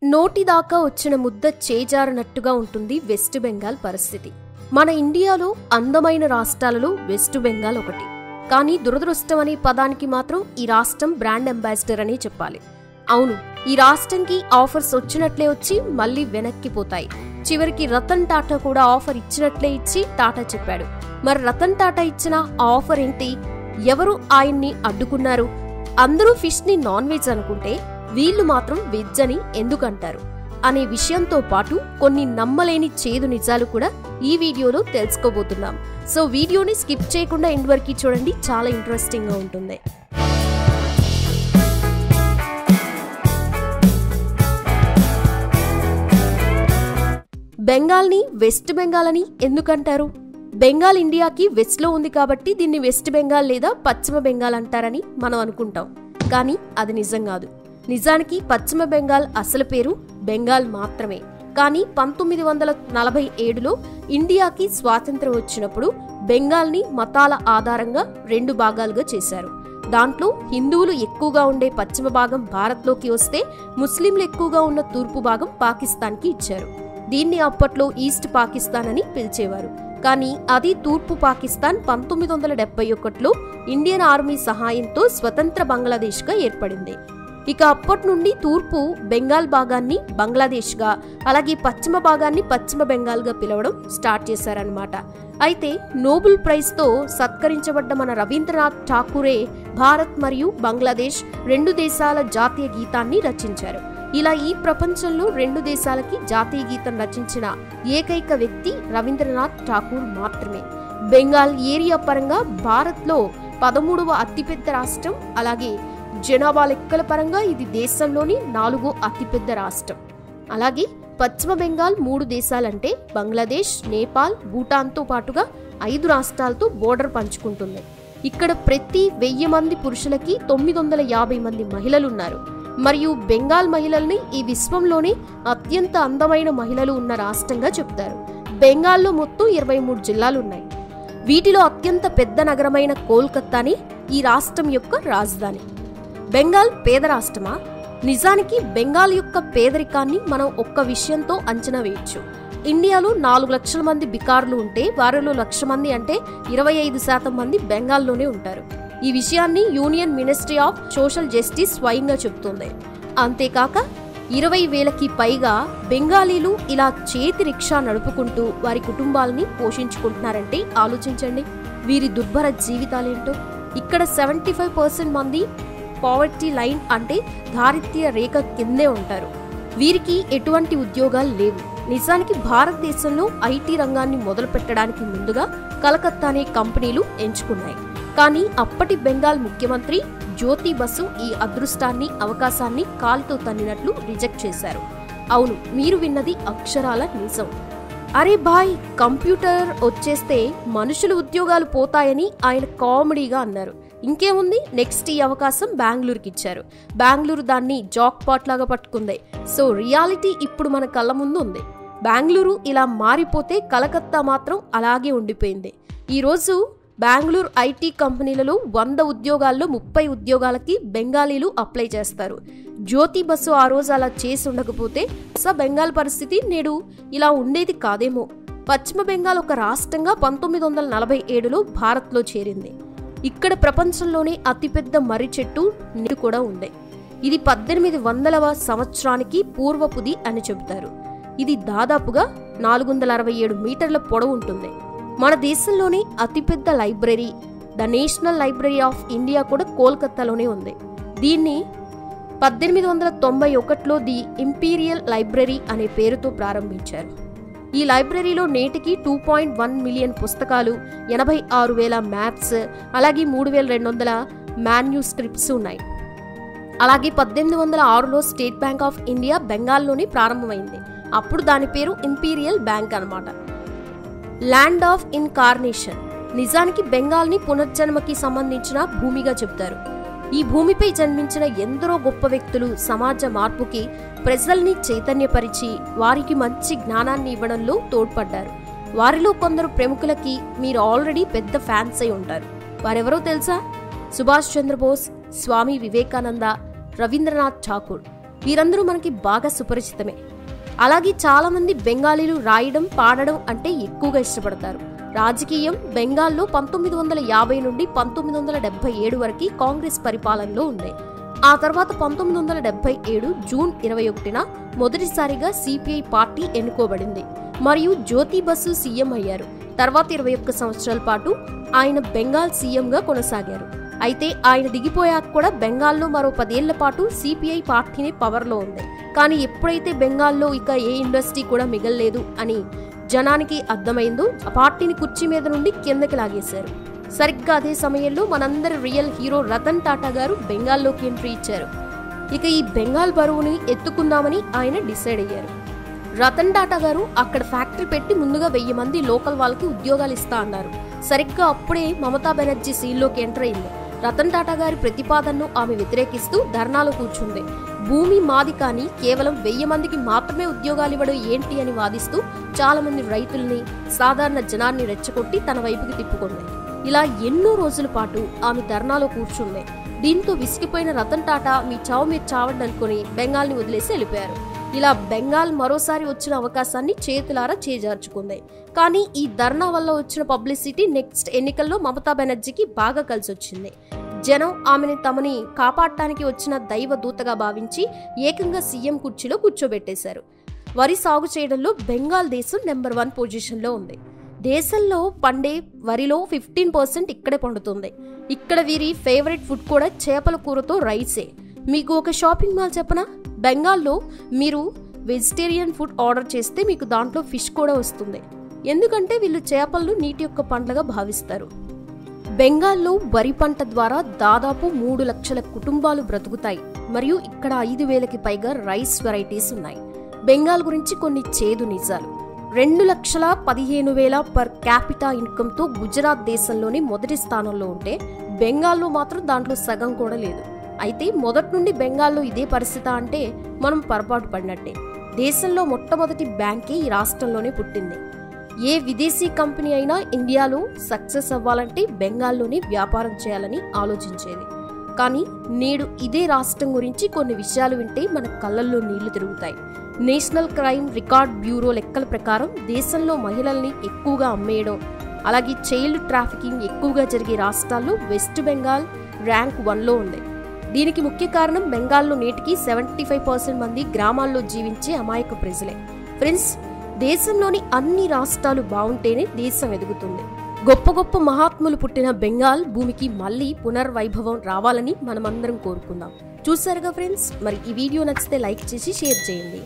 నోటిదాకా వచ్చిన ముద్ద చేజారనట్టుగా ఉంటుంది వెస్ట్ బెంగాల్ పరిస్థితి. మన ఇండియాలో అందమైన రాష్ట్రాలలో వెస్ట్ బెంగాల్ ఒకటి. కానీ దురదృష్టం అనే పదానికి మాత్రం ఈ రాష్ట్రం బ్రాండ్ అంబాసిడర్ అని చెప్పాలి. అవును, ఈ రాష్ట్రంకి ఆఫర్స్ వచ్చినట్లే వచ్చి మళ్ళీ వెనక్కిపోతాయి. చివరికి రతన్ టాటా కూడా ఆఫర్ ఇచ్చినట్లే ఇచ్చి టాటా చెప్పాడు. మరి రతన్ టాటా ఇచ్చిన ఆఫర్ ఏంటి? ఎవరు ఆయన్ని అడ్డుకున్నారు? అందరూ ఫిష్ ని నాన్ వెజ్ అనుకుంటే వీళ్లు మాత్రం వెజ్ అని ఎందుకంటారు అనే విషయంతో పాటు కొన్ని నమ్మలేని చేదు నిజాలు కూడా ఈ వీడియోలో తెలుసుకోబోతున్నాం. సో వీడియోని స్కిప్ చేయకుండా ఎండ్ వరకు చూడండి, చాలా ఇంట్రెస్టింగ్ గా ఉంటుంది. బెంగాల్ని వెస్ట్ బెంగాల్ అని ఎందుకంటారు? బెంగాల్ ఇండియాకి వెస్ట్ లో ఉంది కాబట్టి దీన్ని వెస్ట్ బెంగాల్ లేదా పశ్చిమ బెంగాల్ అంటారని మనం అనుకుంటాం. కానీ అది నిజం కాదు. నిజానికి పశ్చిమ బెంగాల్ అసలు పేరు బెంగాల్ మాత్రమే. కానీ 1947లో ఇండియాకి స్వాతంత్ర్యం వచ్చినప్పుడు బెంగాల్ని మతాల ఆధారంగా 2 భాగాలుగా చేశారు. దాంట్లో హిందువులు ఎక్కువగా ఉండే పశ్చిమ భాగం భారత్లోకి వస్తే ముస్లింలు ఎక్కువగా ఉన్న తూర్పు భాగం పాకిస్తాన్కి ఇచ్చారు. దీన్ని అప్పట్లో ఈస్ట్ పాకిస్తాన్ అని పిలిచేవారు. కానీ అది తూర్పు పాకిస్తాన్ 1971లో ఇండియన్ ఆర్మీ సహాయంతో స్వతంత్ర బంగ్లాదేశ్గా ఏర్పడింది. ఇక అప్పటి నుండి తూర్పు బెంగాల్ భాగాన్ని బంగ్లాదేశ్గా, అలాగే పశ్చిమ భాగాన్ని పశ్చిమ బెంగాల్గా పిలవడం స్టార్ట్ చేశారనమాట. అయితే నోబెల్ ప్రైజ్తో సత్కరించబడ్డ మన రవీంద్రనాథ్ ఠాకూరే భారత్ మరియు బంగ్లాదేశ్ 2 దేశాల జాతీయ గీతాన్ని రచించారు. ఇలా ఈ ప్రపంచంలో 2 దేశాలకి జాతీయ గీతం రచించిన ఏకైక వ్యక్తి రవీంద్రనాథ్ ఠాకూర్ మాత్రమే. బెంగాల్ ఏరియా పరంగా భారత్లో 13వ అతిపెద్ద రాష్ట్రం. అలాగే జనాభా లెక్కల పరంగా ఇది దేశంలోని 4వ అతిపెద్ద రాష్ట్రం. అలాగే పశ్చిమ బెంగాల్ 3 దేశాలంటే బంగ్లాదేశ్, నేపాల్, భూటాన్తో పాటుగా 5 రాష్ట్రాలతో బోర్డర్ పంచుకుంటుంది. ఇక్కడ ప్రతి 1000 మంది పురుషులకి 950 మంది మహిళలున్నారు. మరియు బెంగాల్ మహిళల్ని ఈ విశ్వంలోనే అత్యంత అందమైన మహిళలు ఉన్న రాష్ట్రంగా చెప్తారు. బెంగాల్లో మొత్తం 23 జిల్లాలున్నాయి. వీటిలో అత్యంత పెద్ద నగరమైన కోల్కతాని ఈ రాష్ట్రం యొక్క రాజధాని. బెంగాల్ పేద రాష్ట్రమా? నిజానికి బెంగాల్ యొక్క పేదరికాన్ని మనం ఒక్క విషయంతో అంచనా వేయొచ్చు. ఇండియాలో 4 లక్షల మంది బికారులు ఉంటే వారిలో 1,00,000 మంది అంటే 25% మంది బెంగాల్లోనే ఉంటారు. ఈ విషయాన్ని union ministry of social justice స్వయంగా చెబుతోంది. అంతేకాక 20,000కి పైగా బెంగాలీలు ఇలా చేతి రిక్షా నడుపుకుంటూ వారి కుటుంబాలని పోషించుకుంటున్నారంటే ఆలోచించండి వీరి దుర్భర జీవితాలేంటో. ఇక్కడ 75% మంది పావర్టీ లైన్ అంటే దారిద్ర్య రేఖ కిందే ఉంటారు. వీరికి ఎటువంటి ఉద్యోగాలు లేవు. నిజానికి భారతదేశంలో ఐటీ రంగాన్ని మొదలు పెట్టడానికి ముందుగా కలకత్తానే కంపెనీలు ఎంచుకున్నాయి. కానీ అప్పటి బెంగాల్ ముఖ్యమంత్రి జ్యోతి బసు ఈ అదృష్టాన్ని, అవకాశాన్ని కాలుతో తన్నినట్లు రిజెక్ట్ చేశారు. అవును, మీరు విన్నది అక్షరాల నిజం. అరే బాయ్, కంప్యూటర్ వచ్చేస్తే మనుషుల ఉద్యోగాలు పోతాయని ఆయన కామెడీగా అన్నారు. ఇంకేముంది, నెక్స్ట్ ఈ అవకాశం బెంగళూరుకి ఇచ్చారు. బెంగళూరు దాన్ని జాక్ పాట్ లాగా పట్టుకుంది. సో రియాలిటీ ఇప్పుడు మన కళ్ళ ముందు ఉంది. బెంగళూరు ఇలా మారిపోతే కలకత్తా మాత్రం అలాగే ఉండిపోయింది. ఈరోజు బెంగళూరు ఐటీ కంపెనీలలో 100 ఉద్యోగాల్లో 30 ఉద్యోగాలకి బెంగాలీలు అప్లై చేస్తారు. జ్యోతి బసు ఆ రోజు అలా చేసి ఉండకపోతే బెంగాల్ పరిస్థితి నేడు ఇలా ఉండేది కాదేమో. పశ్చిమ బెంగాల్ ఒక రాష్ట్రంగా 1947లో భారత్లో చేరింది. ఇక్కడ ప్రపంచంలోనే అతిపెద్ద మర్రి చెట్టు నేడు కూడా ఉంది. ఇది 1800వ సంవత్సరానికి పూర్వపుది అని చెబుతారు. ఇది దాదాపుగా 467 మీటర్ల పొడవు ఉంటుంది. మన దేశంలోనే అతిపెద్ద library the national library of India కూడా కోల్కతాలోనే ఉంది. దీన్ని 1891లో ది ఇంపీరియల్ లైబ్రరీ అనే పేరుతో ప్రారంభించారు. ఈ లైబ్రరీలో నేటికి 2.1 మిలియన్ పుస్తకాలు, 86,000 మ్యాప్స్, అలాగే 3,200 మాన్యూస్క్రిప్ట్స్ ఉన్నాయి. అలాగే 1806లో స్టేట్ బ్యాంక్ ఆఫ్ ఇండియా బెంగాల్లోనే ప్రారంభమైంది. అప్పుడు దాని పేరు ఇంపీరియల్ బ్యాంక్ అన్నమాట. ల్యాండ్ ఆఫ్ ఇన్కార్నేషన్ నిజానికి బెంగాల్ని పునర్జన్మకి సంబంధించిన భూమిగా చెబుతారు. ఈ భూమిపై జన్మించిన ఎందరో గొప్ప వ్యక్తులు సమాజ మార్పుకి, ప్రజల్ని చైతన్యపరిచి వారికి మంచి జ్ఞానాన్ని ఇవ్వడంలో తోడ్పడ్డారు. వారిలో కొందరు ప్రముఖులకి మీరు ఆల్రెడీ పెద్ద ఫ్యాన్స్ అయి ఉంటారు. వారెవరో తెలుసా? సుభాష్ చంద్రబోస్, స్వామి వివేకానంద, రవీంద్రనాథ్ ఠాకూర్. వీరందరూ మనకి బాగా సుపరిచితమే. అలాగే చాలా మంది బెంగాలీలు రాయడం పాడడం అంటే ఎక్కువగా ఇష్టపడతారు. రాజకీయం బెంగాల్లో 1950 నుండి 1977 వరకు కాంగ్రెస్ పరిపాలనలో ఉంది. ఆ తర్వాత 1977 జూన్ 21న మొదటిసారిగా సిపిఐ పార్టీ ఎన్నుకోబడింది మరియు జ్యోతి బసు సీఎం అయ్యారు. తర్వాత 21 సంవత్సరాల పాటు ఆయన బెంగాల్ సీఎంగా కొనసాగారు. అయితే ఆయన దిగిపోయాక కూడా బెంగాల్లో మరో 10 ఏళ్ల పాటు సిపిఐ పార్టీనే పవర్లో ఉంది. కానీ ఎప్పుడైతే బెంగాల్లో ఇక ఏ ఇండస్ట్రీ కూడా మిగల్లేదు అని జనానికి అర్థమైందో ఆ పార్టీని కుర్చీ మీద నుండి కిందకి లాగేశారు. సరిగ్గా అదే సమయంలో మనందరి రియల్ హీరో రతన్ టాటా గారు బెంగాల్లోకి ఎంట్రీ ఇచ్చారు. ఇక ఈ బెంగాల్ బరువుని ఎత్తుకుందామని ఆయన డిసైడ్ అయ్యారు. రతన్ టాటా గారు అక్కడ ఫ్యాక్టరీ పెట్టి ముందుగా 1000 మంది లోకల్ వాళ్ళకి ఉద్యోగాలు ఇస్తా అన్నారు. సరిగ్గా అప్పుడే మమతా బెనర్జీ సీన్లోకి ఎంటర్ అయింది. రతన్ టాటా గారి ప్రతిపాదనను ఆమె వ్యతిరేకిస్తూ ధర్నాలో కూర్చుంది. భూమి మాది కానీ కేవలం 1000 మందికి మాత్రమే ఉద్యోగాలు ఇవ్వడం ఏంటి అని వాదిస్తూ చాలా మంది రైతుల్ని సాధారణ జనాన్ని రెచ్చగొట్టి తన వైపుకి తిప్పుకుంది. ఇలా ఎన్నో రోజుల పాటు ఆమె ధర్నాలో కూర్చుంది. దీంతో విసిగిపోయిన రతన్ టాటా మీ చావు మీరు చావండి అనుకుని బెంగాల్ని వదిలేసి వెళ్ళిపోయారు. ఇలా బెంగాల్ మరోసారి వచ్చిన అవకాశాన్ని చేతులారా చేజార్చుకుంది. కానీ ఈ ధర్నా వల్ల వచ్చిన పబ్లిసిటీ నెక్స్ట్ ఎన్నికల్లో మమతా బెనర్జీకి బాగా కలిసొచ్చింది. జనం ఆమెని తమని కాపాడటానికి వచ్చిన దైవ దూతగా భావించి ఏకంగా సీఎం కుర్చీలో కూర్చోబెట్టేశారు. వరి సాగు చేయడంలో బెంగాల్ దేశం నెంబర్ 1 పొజిషన్లో ఉంది. దేశంలో పండే వరిలో 15% ఇక్కడే పండుతుంది. ఇక్కడ వీరి ఫేవరెట్ ఫుడ్ కూడా చేపల కూరతో రైసే. మీకు ఒక షాపింగ్ మాల్ చెప్పనా? బెంగాల్లో మీరు వెజిటేరియన్ ఫుడ్ ఆర్డర్ చేస్తే మీకు దాంట్లో ఫిష్ కూడా వస్తుంది. ఎందుకంటే వీళ్ళు చేపలను నీటి యొక్క పంటగా భావిస్తారు. బెంగాల్లో వరి పంట ద్వారా దాదాపు 3 లక్షల కుటుంబాలు బ్రతుకుతాయి మరియు ఇక్కడ 5,000కి పైగా రైస్ వెరైటీస్ ఉన్నాయి. బెంగాల్ గురించి కొన్ని చేదు నిజాలు. 2,15,000 పర్ క్యాపిటా ఇన్కమ్తో గుజరాత్ దేశంలోని మొదటి స్థానంలో ఉంటే బెంగాల్లో మాత్రం దాంట్లో సగం కూడా లేదు. అయితే మొదటి నుండి బెంగాల్లో ఇదే పరిస్థితి అంటే మనం పొరపాటు పడినట్టే. దేశంలో మొట్టమొదటి బ్యాంకే ఈ రాష్ట్రంలోనే పుట్టింది. ఏ విదేశీ కంపెనీ అయినా ఇండియాలో సక్సెస్ అవ్వాలంటే బెంగాల్లోనే వ్యాపారం చేయాలని ఆలోచించేది. కానీ నేడు ఇదే రాష్ట్రం గురించి కొన్ని విషయాలు వింటే మన కళ్ళల్లో నీళ్లు తిరుగుతాయి. నేషనల్ క్రైమ్ రికార్డ్ బ్యూరో లెక్కల ప్రకారం దేశంలో మహిళల్ని ఎక్కువగా అమ్మేయడం, అలాగే చైల్డ్ ట్రాఫికింగ్ ఎక్కువగా జరిగే రాష్ట్రాల్లో వెస్ట్ బెంగాల్ ర్యాంక్ 1లో ఉంది. దీనికి ముఖ్య కారణం బెంగాల్లో నేటికి 75% మంది గ్రామాల్లో జీవించే అమాయక ప్రజలే. ఫ్రెండ్స్, దేశంలోని అన్ని రాష్ట్రాలు బాగుంటేనే దేశం ఎదుగుతుంది. గొప్ప గొప్ప మహాత్ములు పుట్టిన బెంగాల్ భూమికి మళ్ళీ పునర్వైభవం రావాలని మనమందరం కోరుకుందాం. చూసారుగా ఫ్రెండ్స్, మరి ఈ వీడియో నచ్చితే లైక్ చేసి షేర్ చేయండి.